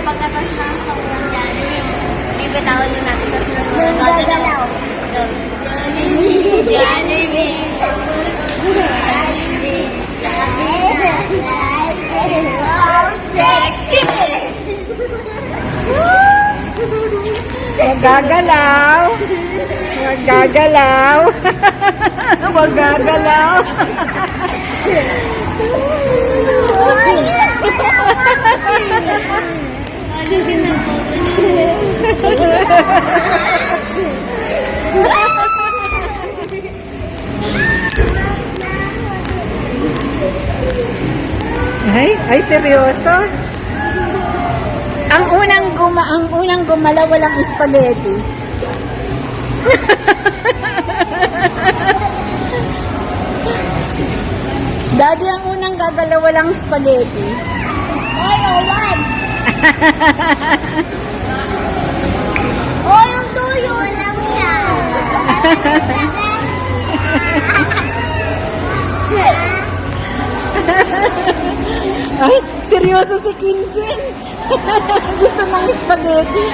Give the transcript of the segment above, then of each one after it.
pagkatapos ng song ng Jollibee, may bitawan din natin kasi Gagalaw. Jollibee, Jollibee, Wow, sexy! Magagalaw. Magagalaw. Magagalaw. Jollibee na po. Ay, seryoso? Ang unang gumalaw walang spaghetti. Daddy, ang unang gagalaw walang spaghetti. Oy, Owan! Oy, yung tuyo lang siya. Ay, seryoso si Quinquin. Gusto ng spaghetti.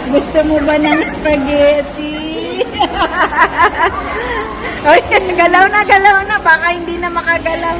Gusto mo ba ng spaghetti? Ay, galaw na. Baka hindi na makagalaw.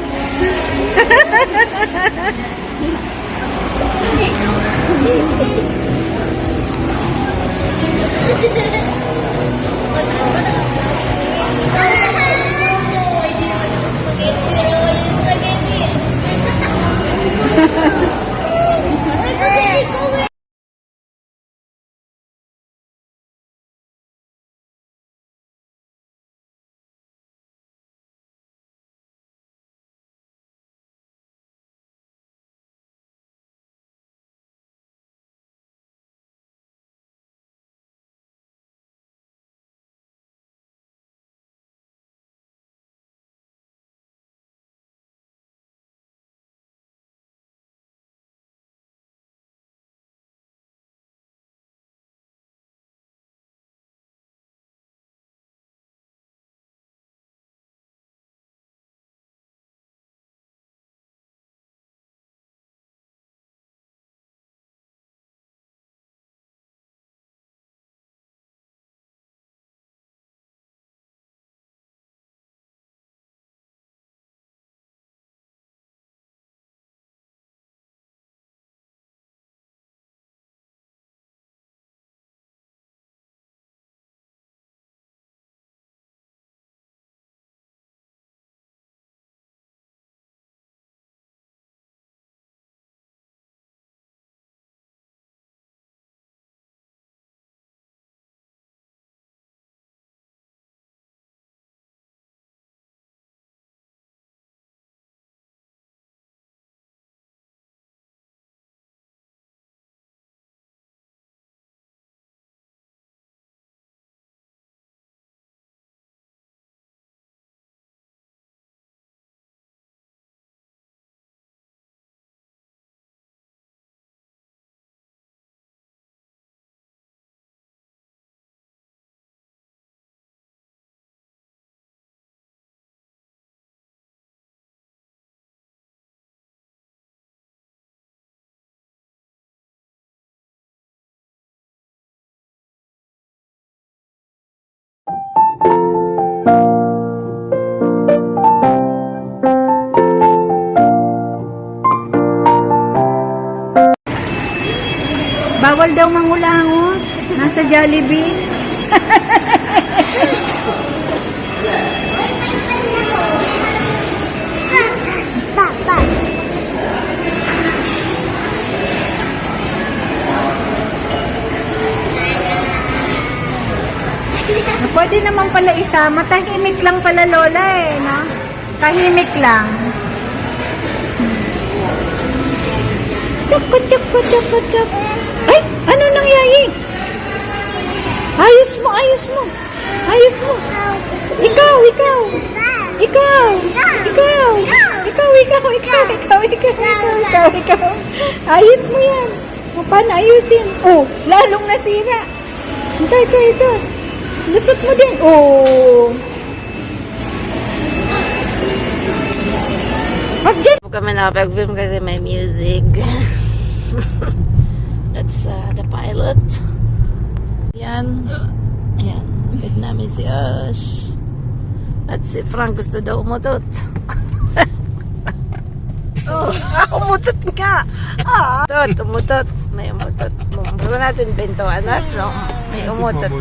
Bawal daw mangulangot. Nasa Jollibee. Pwede naman pala isama. Tahimik lang pala, Lola eh, no? Tahimik lang. Chuk. Ay! Ano nangyari? Ayos mo. Ikaw. Ayos mo yan. Paano ayusin? Oh, lalong nasira. Ito. Lusot mo din. Oh. Kami nakapag-film kasi may music. At the pilot. Yan. Ayan. Bed namin si Osh. At si Frank gusto daw umutot. Oh, umutot ka! Umutot. May umutot. Buksan natin bintuan at may umutot.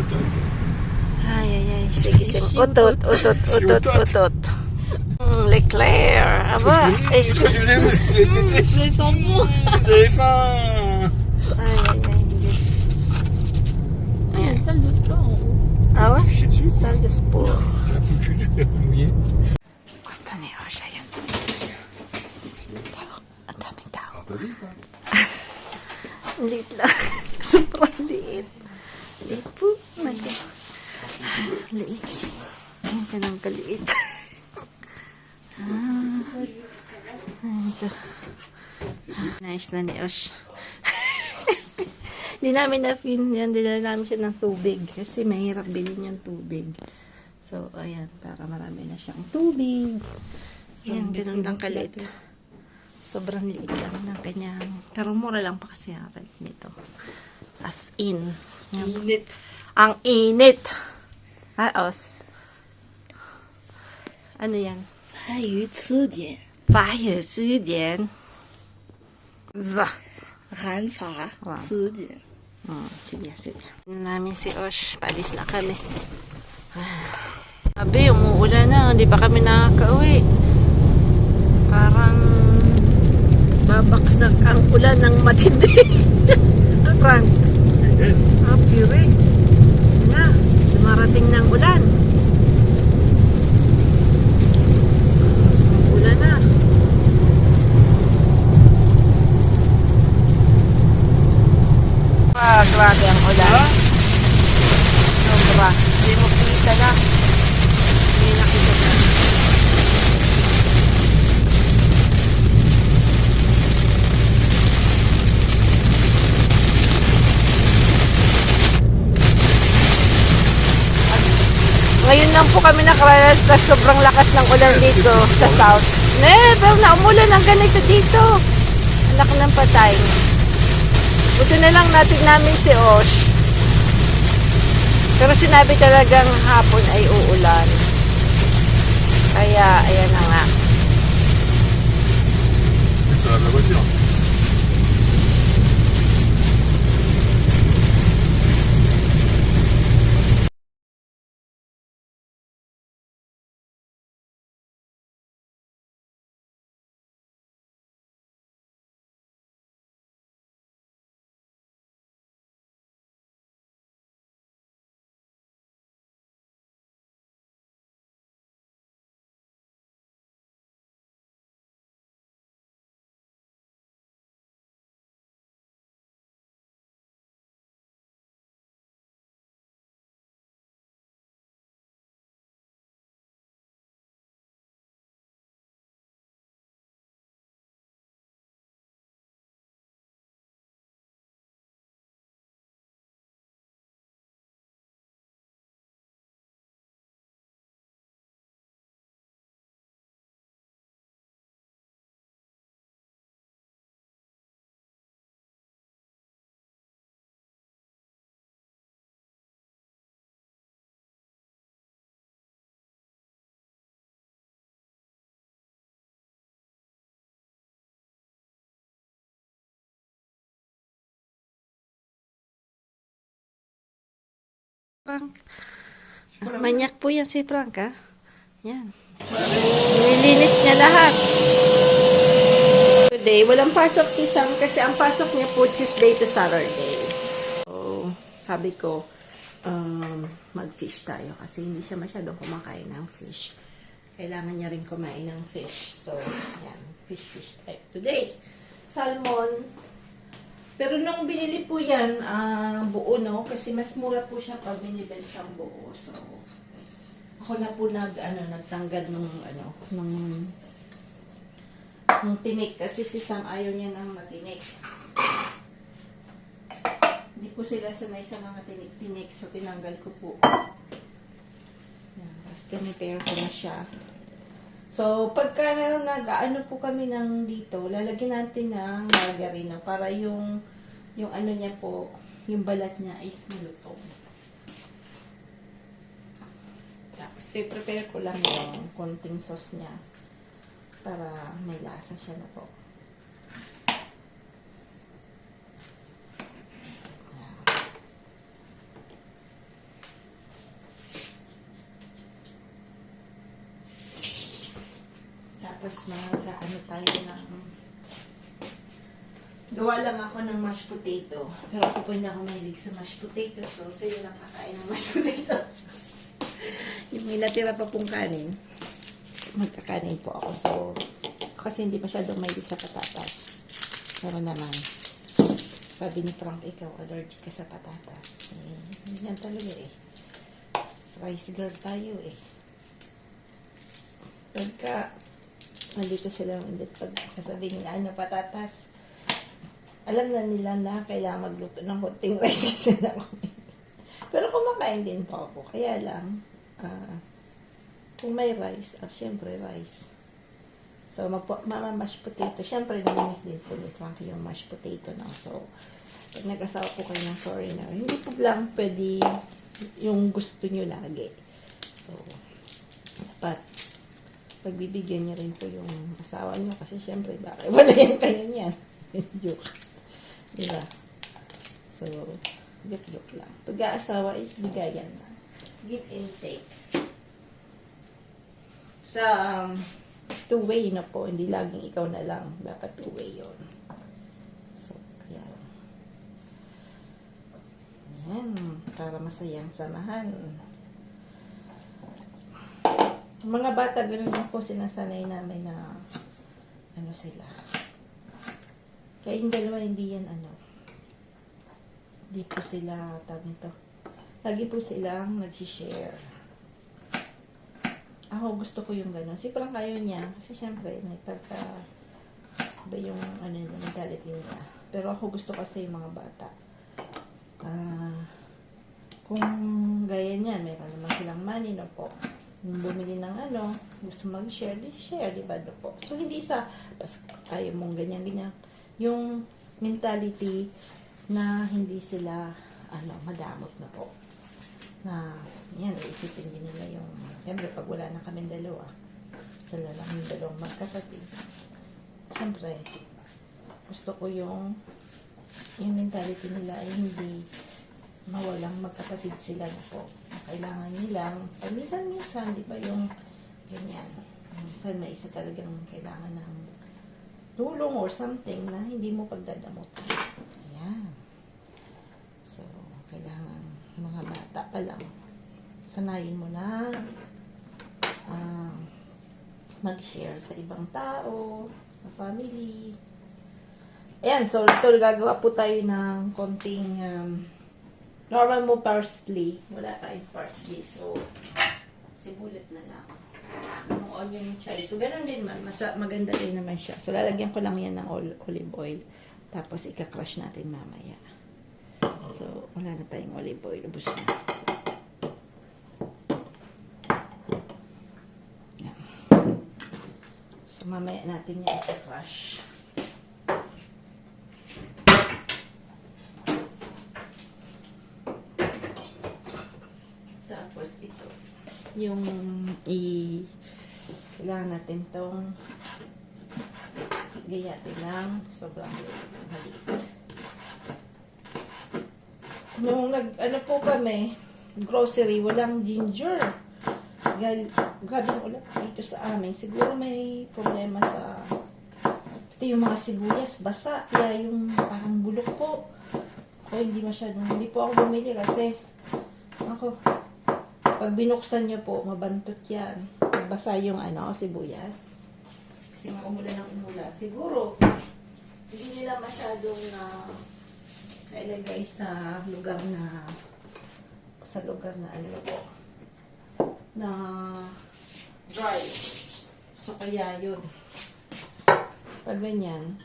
Ay. Sige. Utot. L'éclair. Aba. Les sambons. J'avais faim. Ay. Il y a une salle de sport en haut. Ah ouais? Chier dessus. Salle de sport. La poule mouillée. Kwento ni Osh. Ayan. Tao. Ang daming tao. Pas vite, quoi. Liit lang. Sobrang liit. Liit po. Liit. Ang kanang kaliit. Ito. Nice na ni Osh. Hindi namin na-feel yan. Dinala namin siya ng tubig. Kasi mahirap bilhin yung tubig. So, ayan. Para marami na siyang tubig. Ayan, ganun lang kalit. Sobrang liit lang ng kanyang. Pero mura lang pa kasi ang rent nito. As in. Init. Ang init. Os. Ano yan? 还有词典，法语词典。韩法 Wow. 词典。 Sige. Namin si Osh. Palis na kami. Sabi, umuulan na. Hindi pa kami nakaka-uwi. Parang babaksak ang ulan ng matindi. Frank. Yes. Pure. Na, dumarating ng ulan. Ulan na. Grabe ang ulan. Sobra. Hindi mo kita na. Hindi nakita na. Ngayon lang po kami nakaranas na sobrang lakas ng ulan dito sa south. Pero naumulan ng ganito dito. Anak ng patay. Buti na lang natin namin si Osh. Pero sinabi talagang hapon ay uulan. Kaya, ayan na nga. Ça va la voiture. Frank. Manyak po yan si Frank, ha? Yan. Nililinis niya lahat. Today, walang pasok si Sam kasi ang pasok niya po Tuesday to Saturday. So, sabi ko, mag-fish tayo kasi hindi siya masyadong kumakain ng fish. Kailangan niya rin kumain ng fish. So, yan. Fish tayo today. Salmon. Pero nung binili po yan, buo, no? Kasi mas mura po siya pag binibentang buo. So, ako na po nagtanggal nung tinik. Kasi si Sam ayaw niya ng matinik. Hindi po sila sanay sa mga tinik-tinik. So, tinanggal ko po. Yan, tapos pinipare ko na siya. So, pagka nag-ano po kami ng dito, lalagyan natin ng margarine para yung yung ano niya po, yung balat niya is malutong. Tapos, prepare ko lang yung konting sauce niya para may lasa siya na po. Tapos, mag-ano tayo ng gawa lang ako ng mashed potato. Pero ako po hindi ako mahilig sa mashed potato. So, sa'yo lang kakain ng mashed potato. Yung may natira pa pong kanin, magkakanin po ako. So, kasi hindi masyadong mahilig sa patatas. Pero naman, sabi ni Frank, ikaw allergic ka sa patatas. Eh, yan talaga eh. Rice girl tayo eh. Pagka, nandito sila pag sasabihin na ano, patatas, alam na nila na kailangan magluto ng konting rice kasi na ako. Pero kumakain din po ako. Kaya lang, kung may rice, syempre rice. So, mashed potato. Syempre, namiss din po ni Frankie yung mashed potato na. So, pag nag-asawa po kayo ng foreigner, hindi po lang pwede yung gusto nyo lagi. So, dapat pagbibigyan niya rin po yung asawa nyo kasi syempre, bakit wala yan kayo niyan? Joke. Diba? So, joke lang. Pag-aasawa is bigayan na. Give and take. Sa two-way na po, hindi laging ikaw na lang. Dapat two-way yun. So, kaya yan. Para masayang samahan. Yung mga bata, gano'n lang po sinasanay namin na ano sila. Kaya yung dalawa, hindi yan ano. Hindi po sila, tawag nito. Lagi po silang nag-share. Ako gusto ko yung gano'n. Si parang kayo niya. Kasi syempre, may pagka ba yung ano, mentality nila. Pero ako gusto kasi yung mga bata. Kung gaya niyan, mayroon naman silang money, no po. Yung bumili ng ano, gusto mag-share, di-share, di ba, no po. So, hindi sa, ayaw mong ganyan. Yung mentality na hindi sila, madamot na po. Na, yan, iisipin din nila yung, siyempre, pag wala na kami dalawa, sila lang yung dalawang magkakapatid. Siyempre, gusto ko yung mentality nila ay hindi mawalang magkapatid sila na po. Kailangan nilang, minsan-minsan, di ba, yung ganyan. Minsan, may isa talagang kailangan ng tulong or something na hindi mo pagdadamot. Ayan. So, kailangan mga bata pa lang. Sanayin mo na mag-share sa ibang tao, sa family. Ayan, so ito gagawa po tayo ng konting normal mo parsley. Wala tayong parsley. So, sibulit na lang. Yung onion chive. So, ganun din man. Maganda din naman siya. So, lalagyan ko lang yan ng olive oil. Tapos, ika-crush natin mamaya. So, wala na tayong olive oil. Ubus na. Yan. So, mamaya natin yan ika-crush. Tapos ito, yung kailangan natin tong gayatin lang sobrang maliit. Nung ano po kami, grocery, walang ginger. Grabe ng ulan dito sa amin. Siguro may problema sa ito yung mga sibuyas, basa. Kaya yung parang bulok po. O hindi po ako bumili kasi ako, pag binuksan nyo po, mabantot yan. Basa yung sibuyas. Kasi umulan ng umulan. Siguro, hindi nila masyadong nailagay sa lugar na na dry. So, kaya yun. Pag ganyan,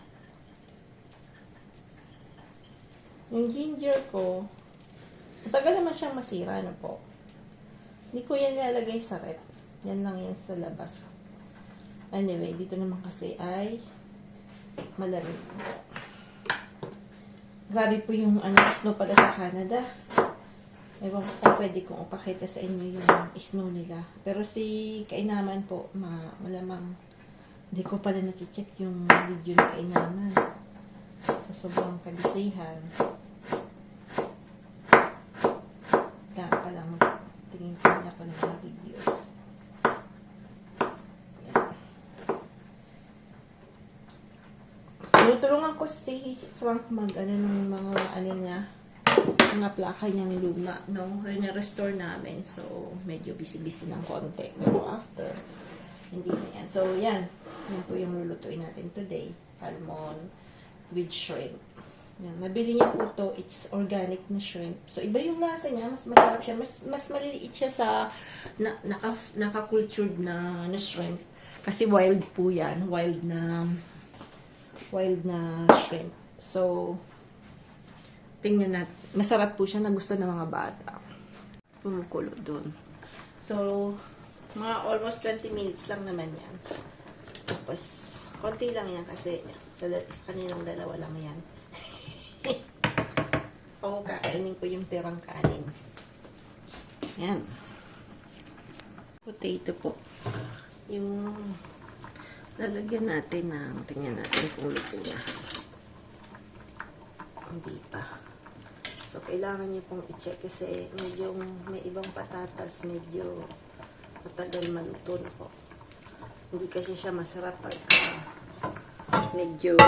yung ginger ko, matagal naman siyang masira, po. Hindi ko yan nilalagay sa rep. Yan lang yan sa labas. Anyway, dito naman kasi ay malamig. Grabe po yung snow pala sa Canada. Ewan ko kung pwede kong upakita sa inyo yung snow nila. Pero si Kainaman po, malamang hindi ko pala nakicheck yung video ni Kainaman. Sa sobrang kabisihan. Kaya pala tingin ko na ako ng mga videos. Tinutulungan ko si Frank ng mga niya, mga plaka niyang luma, no? Restore namin. So, medyo busy-busy ng konti. Pero after, hindi na yan. So, yan. Yan po yung lulutuin natin today. Salmon with shrimp. Yan. Nabili niya po to. It's organic na shrimp. So, iba yung lasa niya. Mas masarap siya. Mas maliliit siya sa naka-cultured na shrimp. Kasi wild po yan. Wild na shrimp. So, tingnan natin. Masarap po siya na gusto ng mga bata. Pumukulo doon. So, mga almost 20 minutes lang naman yan. Tapos, konti lang yan kasi sa kanilang dalawa lang yan. O, kakainin ko yung tirang kanin. Yan. Potato po. Yung lalagyan natin ng, tingnan natin kung luto na. Hindi pa. So, kailangan niyo pong i-check kasi medyo may ibang patatas, medyo matagal maluto na po. Hindi kasi siya masarap pag medyo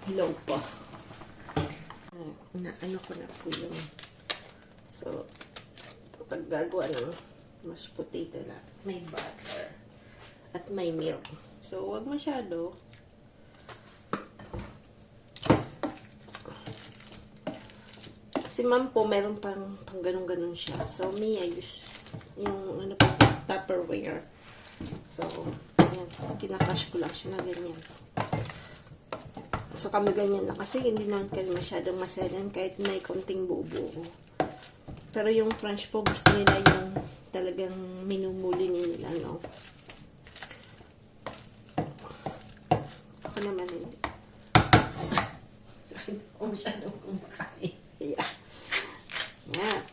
hilaw pa. Ano ko na po yung so, pag gagawa ng mashed potato na may butter at may milk. So, wag masyado. Si ma'am po, meron pang ganun-ganun siya. So, me, I use yung Tupperware. So, ayan, kinakash ko lang siya na ganyan. So, kami ganyan lang. Kasi hindi naman kami masyadong maselan kahit may konting buo-buo. Pero yung French po, gusto nila yung talagang minumuli nila, no? Ako naman hindi. Hindi ko masyadong kumakain. Yeah. Yan.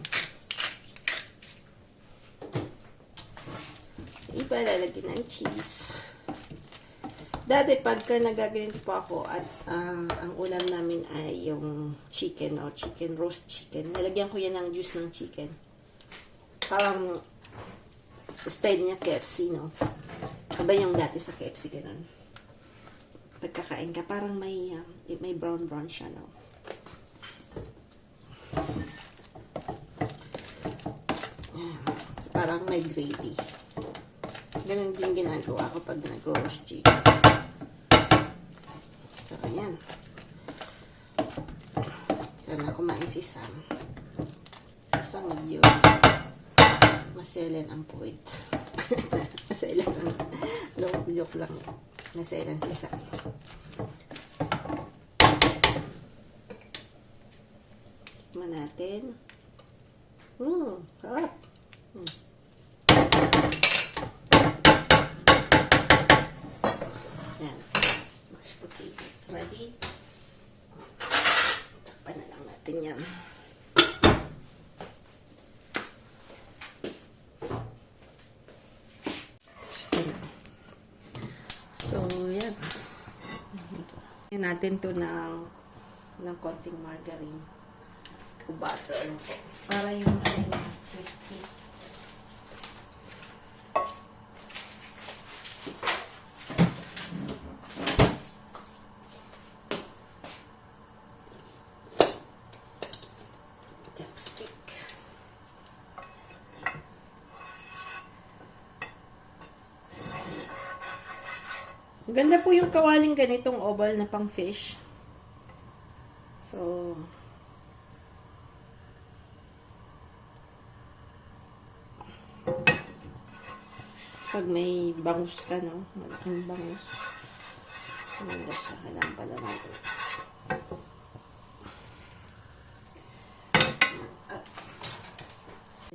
Iba lalagyan ng cheese. Dati pagka nagaganito po ako at ang ulam namin ay yung chicken o chicken roast chicken. Nalagyan ko yan ng juice ng chicken. Parang style niya KFC, no? Aba yung dati sa KFC ganun. Pagkakain ka parang may brown siya, no? So, parang may gravy. Ganun din ginagawa ko pag nag-roast chicken. So, ayan. Sana kumain si Sam. Kasi medyo maselan ang puwit. Maselan ang joke lang. Maselan si Sam. Tikman natin. Sarap. Yan. Mashed potatoes ready. Takpan na lang natin yan. So, yan. Yan natin to ng konting margarine o butter. Para yung crispy. Chopstick. Ganda po yung kawaling ganitong oval na pang fish. So, pag may bangus ka, no? Malaking bangus. Maganda siya. Kailangan pala natin.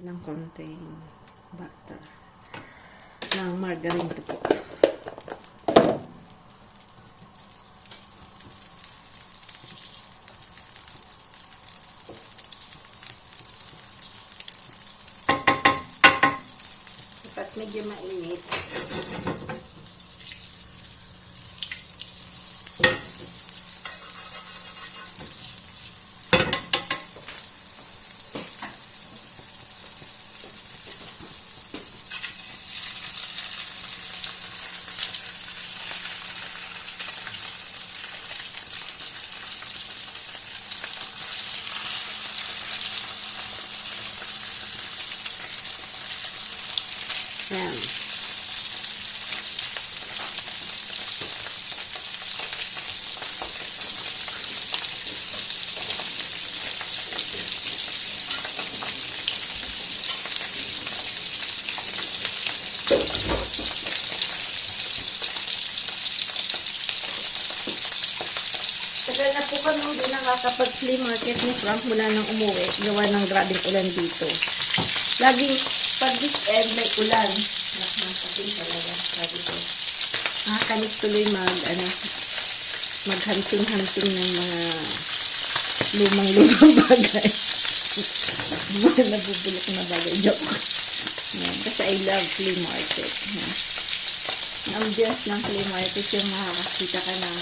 Ng konting butter. Ng margarine to po. medyo mainit. Yan. Tagal na po kami hindi nakakapag-flea market ni Frank mula nang umuwi. Gawa ng grabing ulan dito. Laging pag weekend may ulan. Nakakasin talaga. Sabi ko. Nakakanis tuloy maghunting-hunting ng mga lumang-lumang bagay. Mga nabubulok na bagay. Joke. Yan. Kasi I love flea market. Yan. Ang ambience ng flea market yung makakakita ka ng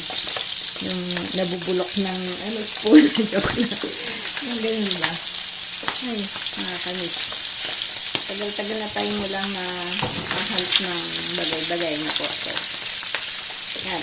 yung nabubulok ng spoon. Joke na. Yung ganun ba? Ay, nakakanis. Tagal-tagal na tayong walang na-hunt ng bagay-bagay na po. So, yan.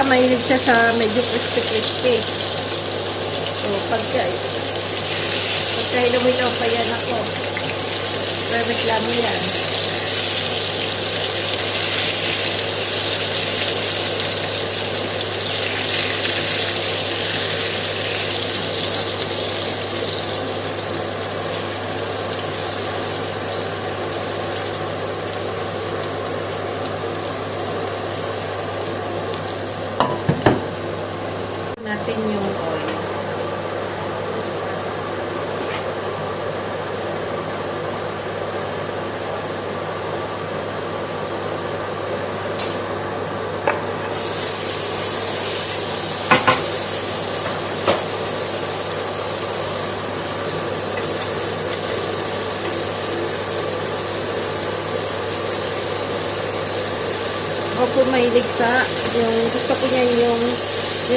Mahilig siya sa medyo crispy-crispy. So, pagka hilaw-hilaw pa yan ako. Perfect lang yan. Natin yung oil. Ako po mahilig sa, yung, gusto ko niya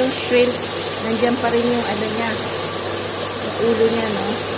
yung shrimp. Nandiyan pa rin yung ano niya. Yung ulo niya, no?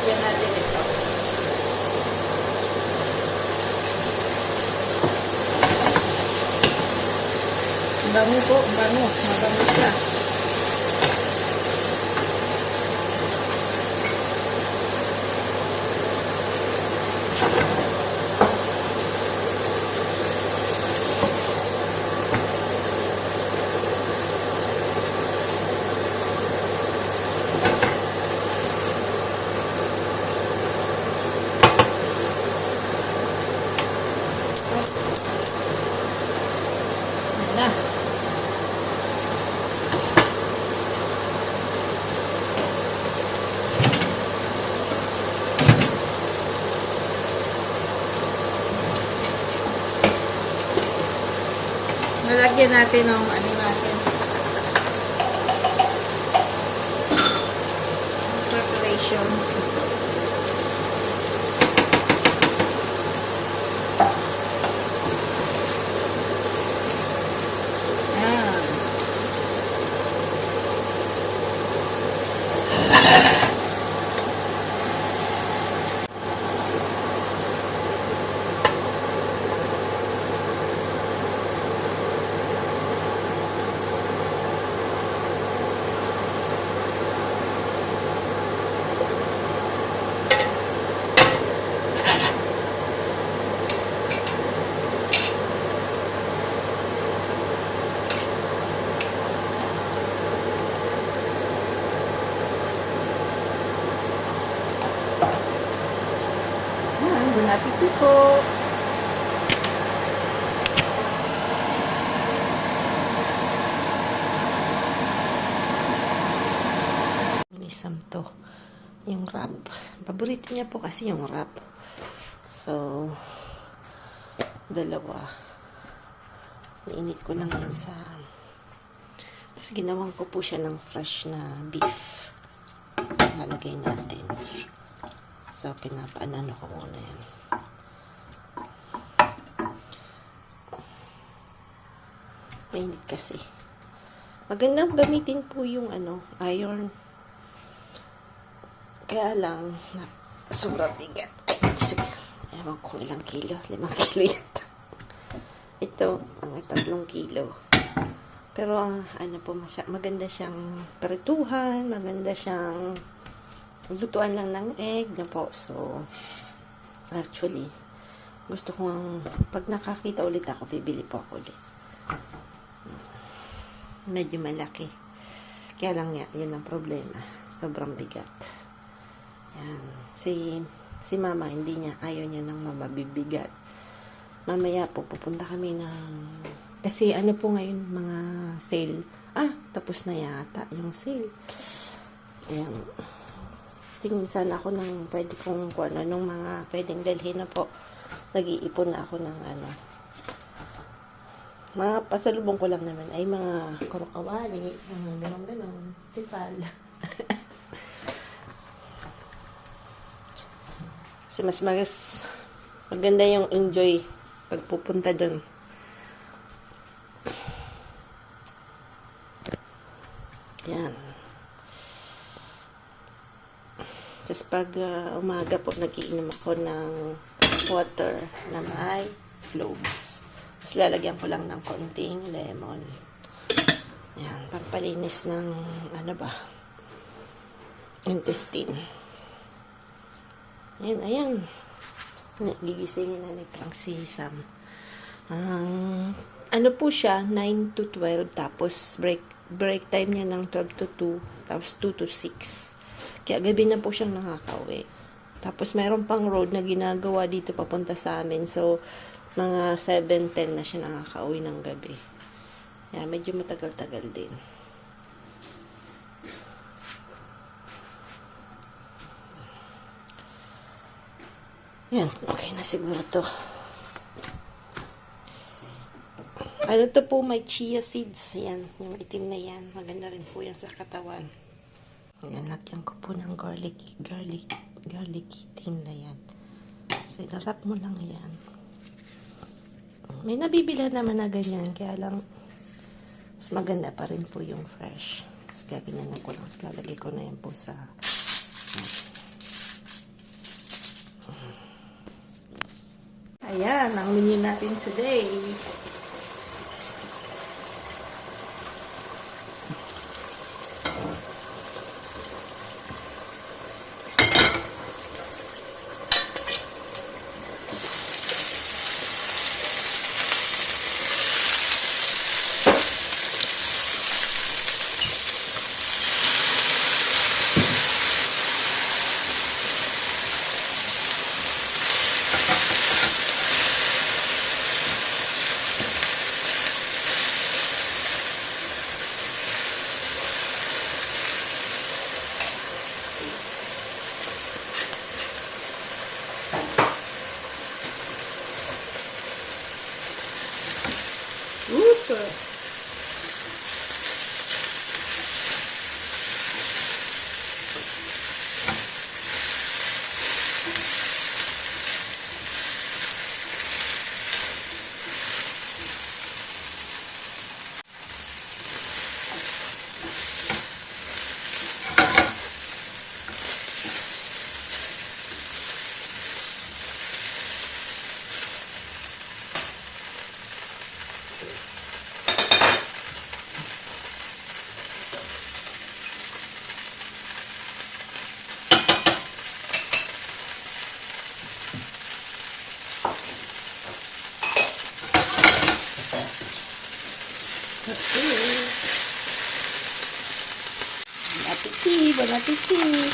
Bigyan natin ito. Bango po, bango. Mabango siya. Ayan na. Nalagyan natin ng ano natin. Preparation. Ayan. Bon appetit po! Isam to. Yung wrap. Paborito niya po kasi yung wrap. So, dalawa. Nainit ko lang yan sa... Tapos ginawan ko po siya ng fresh na beef. Lalagay natin. So, pinapaanano ko muna yan. Mainit kasi. Magandang gamitin po yung iron. Kaya lang, sobrang bigat. Ay, sige. Ewan ko ilang kilo. 5 kilo yata. Ito, 3 kilo. Pero, maganda siyang perituhan. Maganda siyang lutuan lang ng egg na po. So, actually, gusto kong, pag nakakita ulit ako, bibili po ako ulit. Medyo malaki. Kaya lang yun ang problema. Sobrang bigat. Yan. Si mama, hindi niya, ayaw niya ng mabibigat. Mamaya po, pupunta kami ng, kasi po ngayon, mga sale. Tapos na yata yung sale. Yan. Tingin sana ako ng pwede kong nung mga pwedeng dalhin na po. Nag-iipon na ako ng mga pasalubong ko lang naman ay mga kurokawali, mga ganon, tipal. Kasi mas maganda yung enjoy pagpupunta doon. Yan. Tapos pag umaga po, nagiinom ako ng water na may cloves. Tapos lalagyan ko lang ng konting lemon. Yan, pampalinis ng intestine. Ayan. Gigisingin na ni Frank si Sam. Ano po siya, 9 to 12, tapos break time niya ng 12 to 2, tapos 2 to 6. Kaya gabi na po siyang nakakauwi. Tapos mayroon pang road na ginagawa dito papunta sa amin. So, mga 7:10 na siya nakakauwi ng gabi. Kaya medyo matagal-tagal din. Yan, okay na siguro to. Ano to po, may chia seeds. Yan, yung itim na yan. Maganda rin po yan sa katawan. Yan, lagyan ko po ng garlic tin na yan. So, ilarap mo lang yan. May nabibila naman na ganyan, kaya lang mas maganda pa rin po yung fresh. Tapos gaganyan na ko lang. Tapos lalagay ko na yan po sa ayan, ang menu natin today. Super! Bon appétit, bon appétit.